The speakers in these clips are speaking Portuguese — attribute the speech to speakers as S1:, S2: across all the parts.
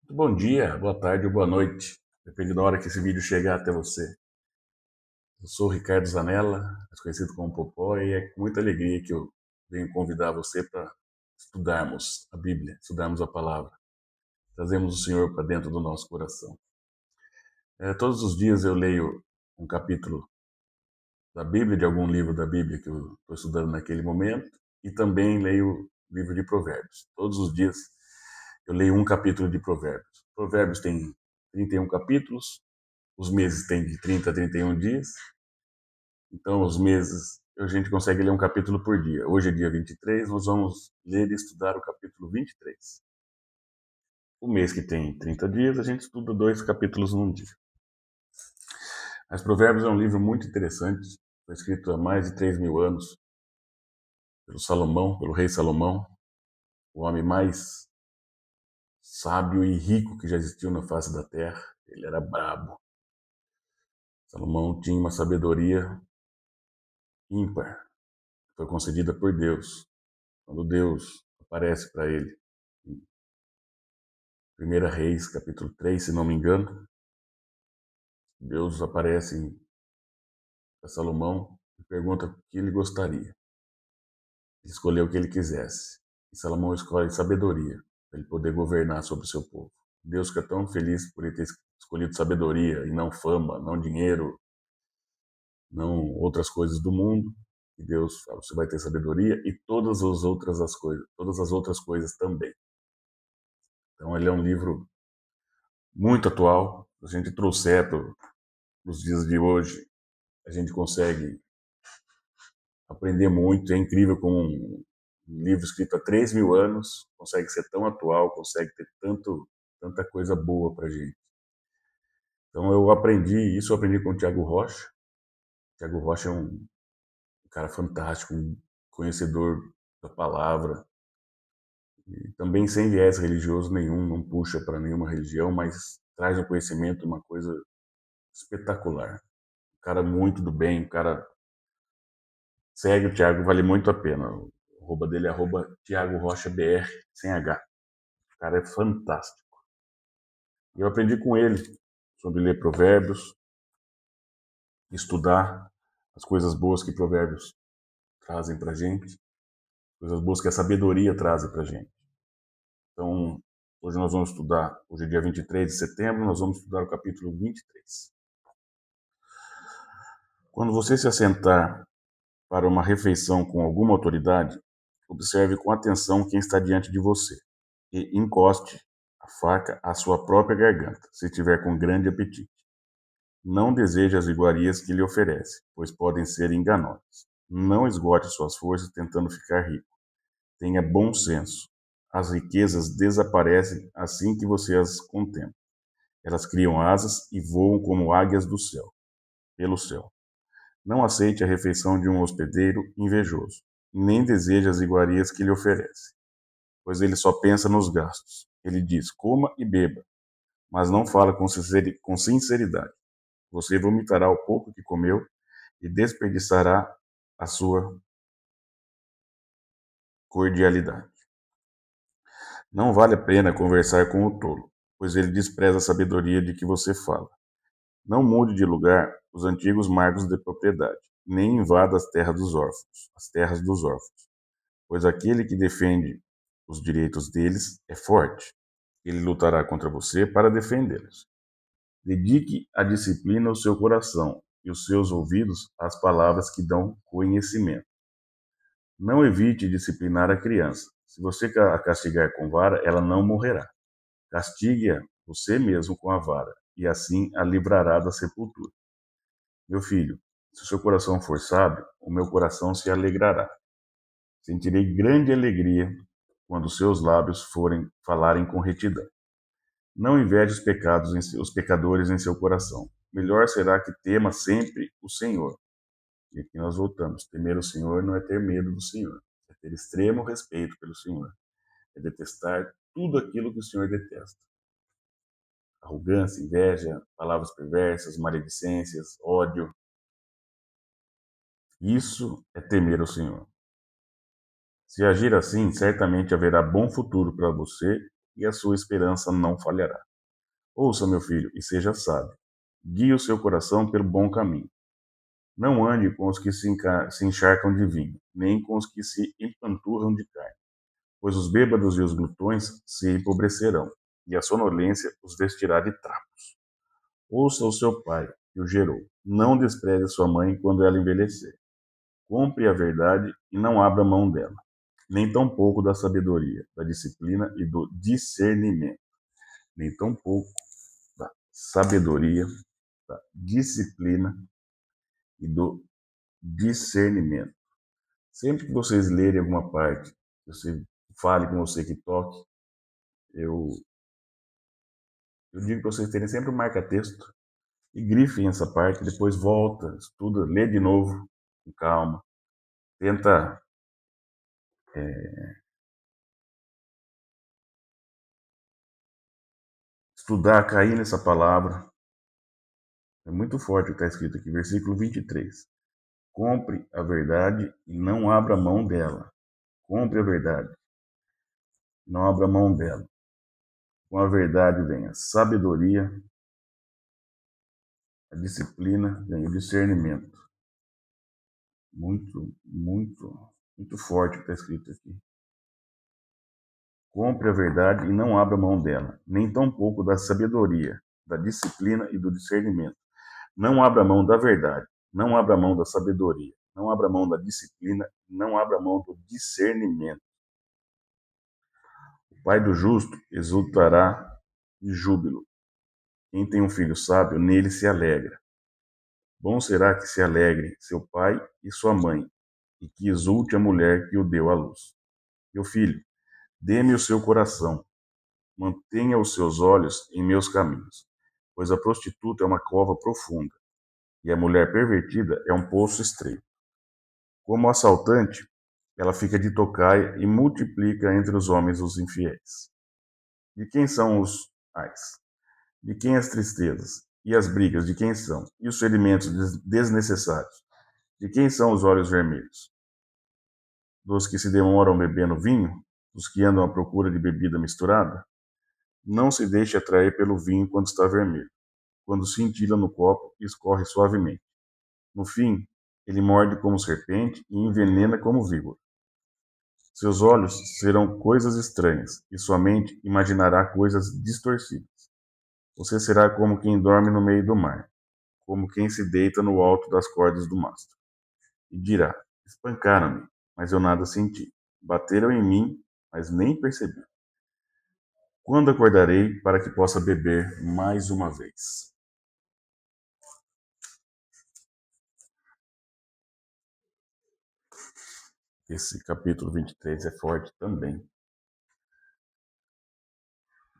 S1: Bom dia, boa tarde ou boa noite, depende da hora que esse vídeo chegar até você. Eu sou o Ricardo Zanella, mais conhecido como Popó, e é com muita alegria que eu venho convidar você para estudarmos a Bíblia, estudarmos a palavra, trazemos o Senhor para dentro do nosso coração. Todos os dias eu leio um capítulo da Bíblia, de algum livro da Bíblia que eu estou estudando naquele momento, e também leio o livro de Provérbios. Todos os dias eu leio um capítulo de Provérbios. Provérbios tem 31 capítulos. Os meses têm de 30 a 31 dias, então os meses a gente consegue ler um capítulo por dia. Hoje é dia 23, nós vamos ler e estudar o capítulo 23. O mês que tem 30 dias, a gente estuda 2 capítulos num dia. Mas Provérbios é um livro muito interessante, foi escrito há mais de 3.000 anos pelo Salomão, pelo rei Salomão, o homem mais sábio e rico que já existiu na face da terra. Ele era brabo. Salomão tinha uma sabedoria ímpar, foi concedida por Deus. Quando Deus aparece para ele, em 1 Reis, capítulo 3, se não me engano, Deus aparece para Salomão e pergunta o que ele gostaria. Ele escolheu o que ele quisesse. E Salomão escolhe sabedoria, para ele poder governar sobre o seu povo. Deus fica tão feliz por ele ter escolhido sabedoria e não fama, não dinheiro, não outras coisas do mundo. E Deus fala, você vai ter sabedoria e todas as outras coisas também. Então ele é um livro muito atual. Se a gente trouxer para os dias de hoje, a gente consegue aprender muito. É incrível como um livro escrito há 3.000 anos consegue ser tão atual, consegue ter tanta coisa boa para a gente. Então eu aprendi com o Tiago Rocha. O Tiago Rocha é um cara fantástico, um conhecedor da palavra, e também sem viés religioso nenhum, não puxa para nenhuma religião, mas traz um conhecimento, uma coisa espetacular. Um cara muito do bem, um cara. Segue o Thiago, vale muito a pena. O arroba dele é arroba Thiago Rocha BR, sem H. O cara é fantástico. E eu aprendi com ele sobre ler provérbios, estudar as coisas boas que provérbios trazem pra gente, coisas boas que a sabedoria traz pra gente. Então, hoje nós vamos estudar, hoje é dia 23 de setembro, nós vamos estudar o capítulo 23. Quando você se assentar para uma refeição com alguma autoridade, observe com atenção quem está diante de você e encoste a faca à sua própria garganta, se tiver com grande apetite. Não deseje as iguarias que lhe oferece, pois podem ser enganosas. Não esgote suas forças tentando ficar rico. Tenha bom senso. As riquezas desaparecem assim que você as contempla. Elas criam asas e voam como águias do céu, pelo céu. Não aceite a refeição de um hospedeiro invejoso, nem deseje as iguarias que lhe oferece, pois ele só pensa nos gastos. Ele diz: coma e beba, mas não fala com sinceridade. Você vomitará o pouco que comeu e desperdiçará a sua cordialidade. Não vale a pena conversar com o tolo, pois ele despreza a sabedoria de que você fala. Não mude de lugar os antigos marcos de propriedade, nem invada as terras dos órfãos, pois aquele que defende os direitos deles é forte. Ele lutará contra você para defendê-los. Dedique a disciplina ao seu coração e os seus ouvidos às palavras que dão conhecimento. Não evite disciplinar a criança. Se você a castigar com vara, ela não morrerá. Castigue-a você mesmo com a vara, e assim a livrará da sepultura. Meu filho, se o seu coração for sábio, o meu coração se alegrará. Sentirei grande alegria quando seus lábios forem falarem com retidão. Não inveje os pecadores em seu coração. Melhor será que tema sempre o Senhor. E aqui nós voltamos. Temer o Senhor não é ter medo do Senhor, é ter extremo respeito pelo Senhor. É detestar tudo aquilo que o Senhor detesta. Arrogância, inveja, palavras perversas, maledicências, ódio. Isso é temer o Senhor. Se agir assim, certamente haverá bom futuro para você e a sua esperança não falhará. Ouça, meu filho, e seja sábio. Guie o seu coração pelo bom caminho. Não ande com os que se encharcam de vinho, nem com os que se empanturram de carne, pois os bêbados e os glutões se empobrecerão, e a sonolência os vestirá de trapos. Ouça o seu pai, que o gerou. Não despreze sua mãe quando ela envelhecer. Compre a verdade e não abra mão dela, nem tampouco da sabedoria, da disciplina e do discernimento. Nem tampouco da sabedoria, da disciplina e do discernimento. Sempre que vocês lerem alguma parte, você fale com você que toque, eu, eu digo para vocês terem sempre um marca-texto e grifem essa parte, depois volta, estuda, lê de novo, com calma, tenta estudar, cair nessa palavra. É muito forte o que está escrito aqui, versículo 23. Compre a verdade e não abra mão dela. Compre a verdade, não abra mão dela. Com a verdade vem a sabedoria, a disciplina, vem o discernimento. Muito, muito, muito forte o que está escrito aqui. Compre a verdade e não abra mão dela, nem tampouco da sabedoria, da disciplina e do discernimento. Não abra mão da verdade, não abra mão da sabedoria, não abra mão da disciplina, não abra mão do discernimento. O pai do justo exultará de júbilo. Quem tem um filho sábio, nele se alegra. Bom será que se alegrem seu pai e sua mãe, e que exulte a mulher que o deu à luz. Meu filho, dê-me o seu coração, mantenha os seus olhos em meus caminhos, pois a prostituta é uma cova profunda, e a mulher pervertida é um poço estreito. Como assaltante, ela fica de tocaia e multiplica entre os homens os infiéis. De quem são os ais? De quem as tristezas? E as brigas, de quem são? E os ferimentos desnecessários? De quem são os olhos vermelhos? Dos que se demoram bebendo vinho? Dos que andam à procura de bebida misturada? Não se deixe atrair pelo vinho quando está vermelho, quando cintila no copo e escorre suavemente. No fim, ele morde como serpente e envenena como víbora. Seus olhos serão coisas estranhas, e sua mente imaginará coisas distorcidas. Você será como quem dorme no meio do mar, como quem se deita no alto das cordas do mastro. E dirá: espancaram-me, mas eu nada senti. Bateram em mim, mas nem percebi. Quando acordarei para que possa beber mais uma vez? Esse capítulo 23 é forte também.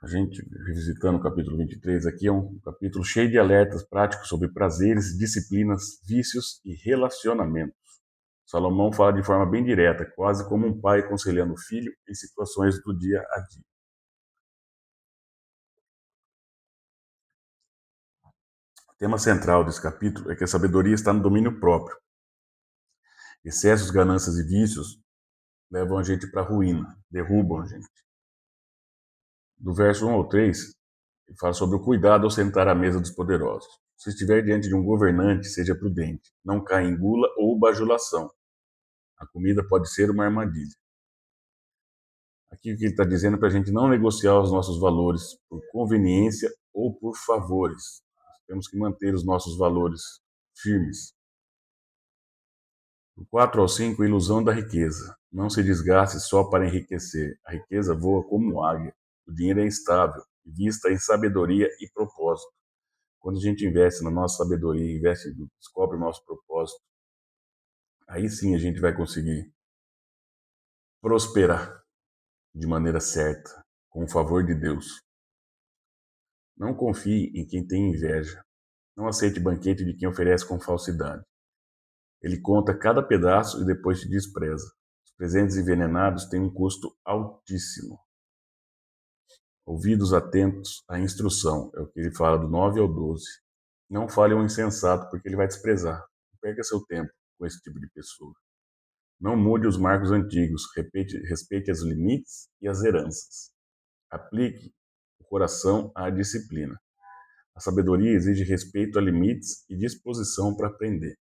S1: A gente, revisitando o capítulo 23 aqui, é um capítulo cheio de alertas práticos sobre prazeres, disciplinas, vícios e relacionamentos. Salomão fala de forma bem direta, quase como um pai aconselhando o filho em situações do dia a dia. O tema central desse capítulo é que a sabedoria está no domínio próprio. Excessos, ganâncias e vícios levam a gente para a ruína, derrubam a gente. Do verso 1 ao 3, ele fala sobre o cuidado ao sentar à mesa dos poderosos. Se estiver diante de um governante, seja prudente. Não caia em gula ou bajulação. A comida pode ser uma armadilha. Aqui o que ele está dizendo é para a gente não negociar os nossos valores por conveniência ou por favores. Nós temos que manter os nossos valores firmes. Do 4 ao 5, ilusão da riqueza. Não se desgaste só para enriquecer. A riqueza voa como águia. O dinheiro é instável, vista em sabedoria e propósito. Quando a gente investe na nossa sabedoria, descobre o nosso propósito, aí sim a gente vai conseguir prosperar de maneira certa, com o favor de Deus. Não confie em quem tem inveja. Não aceite banquete de quem oferece com falsidade. Ele conta cada pedaço e depois te despreza. Os presentes envenenados têm um custo altíssimo. Ouvidos atentos à instrução, é o que ele fala do 9 ao 12. Não fale um insensato, porque ele vai desprezar. Não perca seu tempo com esse tipo de pessoa. Não mude os marcos antigos, respeite os limites e as heranças. Aplique o coração à disciplina. A sabedoria exige respeito a limites e disposição para aprender.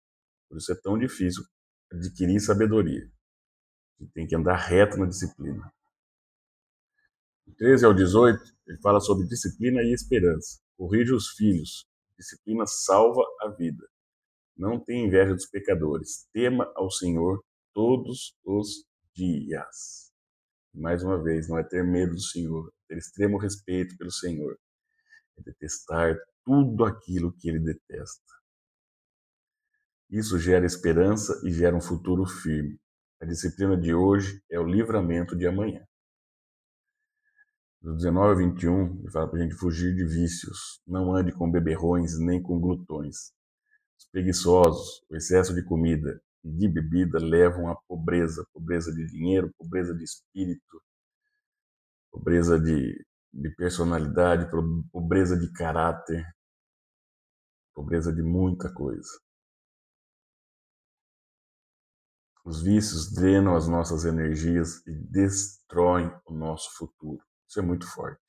S1: Por isso é tão difícil adquirir sabedoria. Você tem que andar reto na disciplina. Do 13 ao 18, ele fala sobre disciplina e esperança. Corrige os filhos. Disciplina salva a vida. Não tenha inveja dos pecadores. Tema ao Senhor todos os dias. Mais uma vez, não é ter medo do Senhor, é ter extremo respeito pelo Senhor. É detestar tudo aquilo que ele detesta. Isso gera esperança e gera um futuro firme. A disciplina de hoje é o livramento de amanhã. Do 19 ao 21, ele fala para a gente fugir de vícios. Não ande com beberrões nem com glutões. Os preguiçosos, o excesso de comida e de bebida levam à pobreza. Pobreza de dinheiro, pobreza de espírito, pobreza de personalidade, pobreza de caráter, pobreza de muita coisa. Os vícios drenam as nossas energias e destroem o nosso futuro. Isso é muito forte.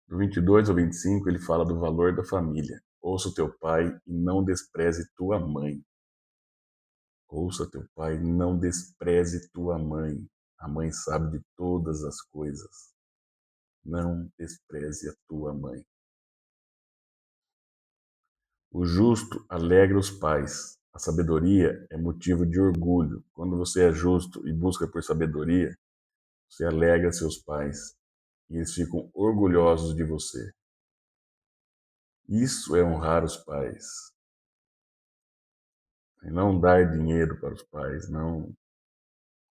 S1: Do 22 ao 25, ele fala do valor da família. Ouça o teu pai e não despreze tua mãe. Ouça teu pai e não despreze tua mãe. A mãe sabe de todas as coisas. Não despreze a tua mãe. O justo alegra os pais. A sabedoria é motivo de orgulho. Quando você é justo e busca por sabedoria, você alegra seus pais e eles ficam orgulhosos de você. Isso é honrar os pais. E não dar dinheiro para os pais, não.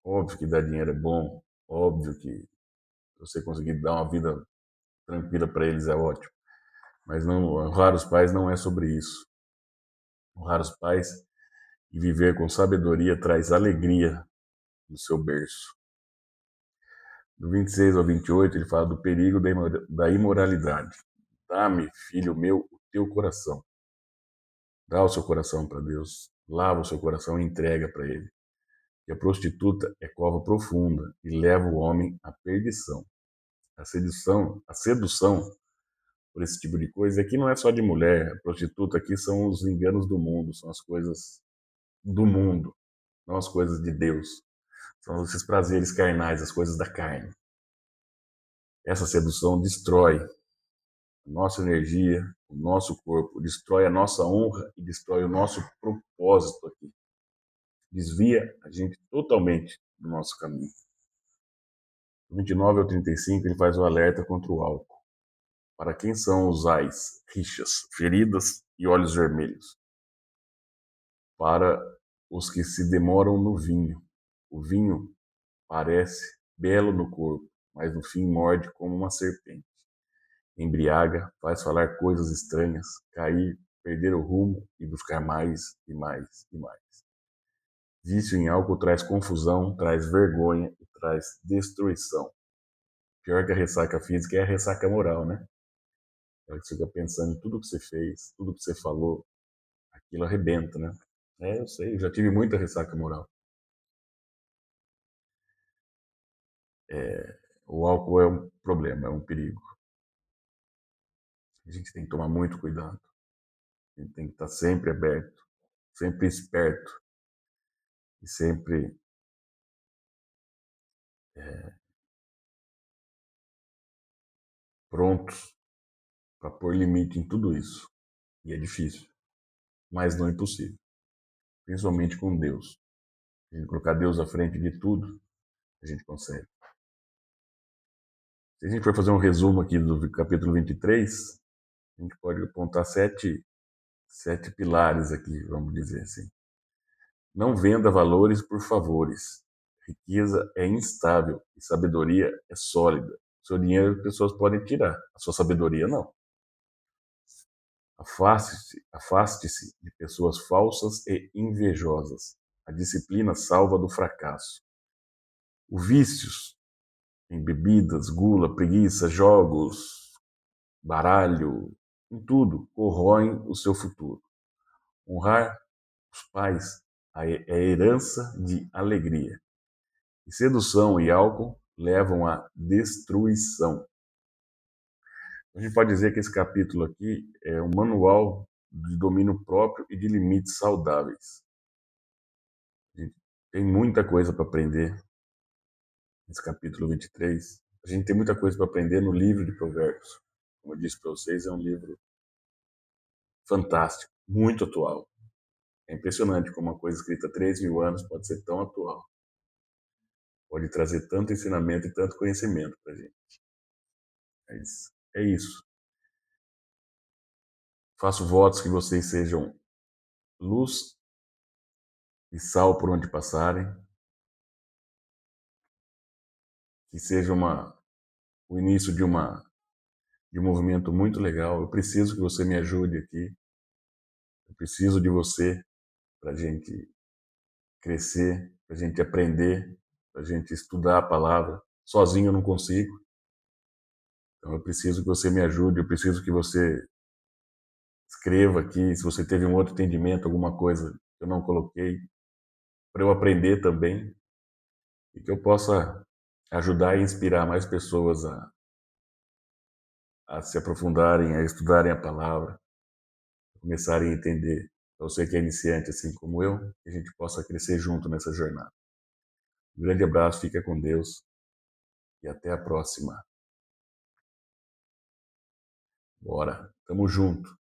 S1: Óbvio que dar dinheiro é bom, óbvio que você conseguir dar uma vida tranquila para eles é ótimo. Mas não, honrar os pais não é sobre isso. Honrar os pais e viver com sabedoria traz alegria no seu berço. Do 26 ao 28, ele fala do perigo da imoralidade. Dá-me, filho meu, o teu coração. Dá o seu coração para Deus. Lava o seu coração e entrega para Ele. E a prostituta é cova profunda e leva o homem à perdição. A sedução por esse tipo de coisa aqui não é só de mulher. A prostituta aqui são os enganos do mundo, são as coisas do mundo, não as coisas de Deus. São esses prazeres carnais, as coisas da carne. Essa sedução destrói a nossa energia, o nosso corpo, destrói a nossa honra e destrói o nosso propósito aqui. Desvia a gente totalmente do nosso caminho. Do 29 ao 35, ele faz o alerta contra o álcool. Para quem são os ais, rixas, feridas e olhos vermelhos? Para os que se demoram no vinho. O vinho parece belo no corpo, mas no fim morde como uma serpente. Embriaga, faz falar coisas estranhas, cair, perder o rumo e buscar mais e mais e mais. Vício em álcool traz confusão, traz vergonha e traz destruição. Pior que a ressaca física é a ressaca moral, né? É que você fica pensando em tudo que você fez, tudo que você falou, aquilo arrebenta, né? Eu sei, eu já tive muita ressaca moral. O álcool é um problema, é um perigo. A gente tem que tomar muito cuidado. A gente tem que estar sempre aberto, sempre esperto e sempre prontos para pôr limite em tudo isso. E é difícil, mas não é impossível. Principalmente com Deus. Se a gente colocar Deus à frente de tudo, a gente consegue. Se a gente for fazer um resumo aqui do capítulo 23, a gente pode apontar sete pilares aqui, vamos dizer assim. Não venda valores por favores. Riqueza é instável e sabedoria é sólida. Seu dinheiro as pessoas podem tirar, a sua sabedoria não. Afaste-se de pessoas falsas e invejosas. A disciplina salva do fracasso. Os vícios em bebidas, gula, preguiça, jogos, baralho, em tudo, corroem o seu futuro. Honrar os pais é herança de alegria. E sedução e álcool levam à destruição. A gente pode dizer que esse capítulo aqui é um manual de domínio próprio e de limites saudáveis. A gente tem muita coisa para aprender nesse capítulo 23. A gente tem muita coisa para aprender no livro de Provérbios. Como eu disse para vocês, é um livro fantástico, muito atual. É impressionante como uma coisa escrita há 3.000 anos pode ser tão atual. Pode trazer tanto ensinamento e tanto conhecimento para a gente. Mas é isso. Faço votos que vocês sejam luz e sal por onde passarem, que seja o início de um movimento muito legal. Eu preciso que você me ajude aqui. Eu preciso de você para a gente crescer, para a gente aprender, para a gente estudar a palavra. Sozinho eu não consigo. Então eu preciso que você me ajude. Eu preciso que você escreva aqui se você teve um outro entendimento, alguma coisa que eu não coloquei, para eu aprender também e que eu possa ajudar e inspirar mais pessoas a se aprofundarem, a estudarem a palavra, a começarem a entender. Para você que é iniciante, assim como eu, que a gente possa crescer junto nessa jornada. Um grande abraço, fica com Deus e até a próxima. Bora, tamo junto.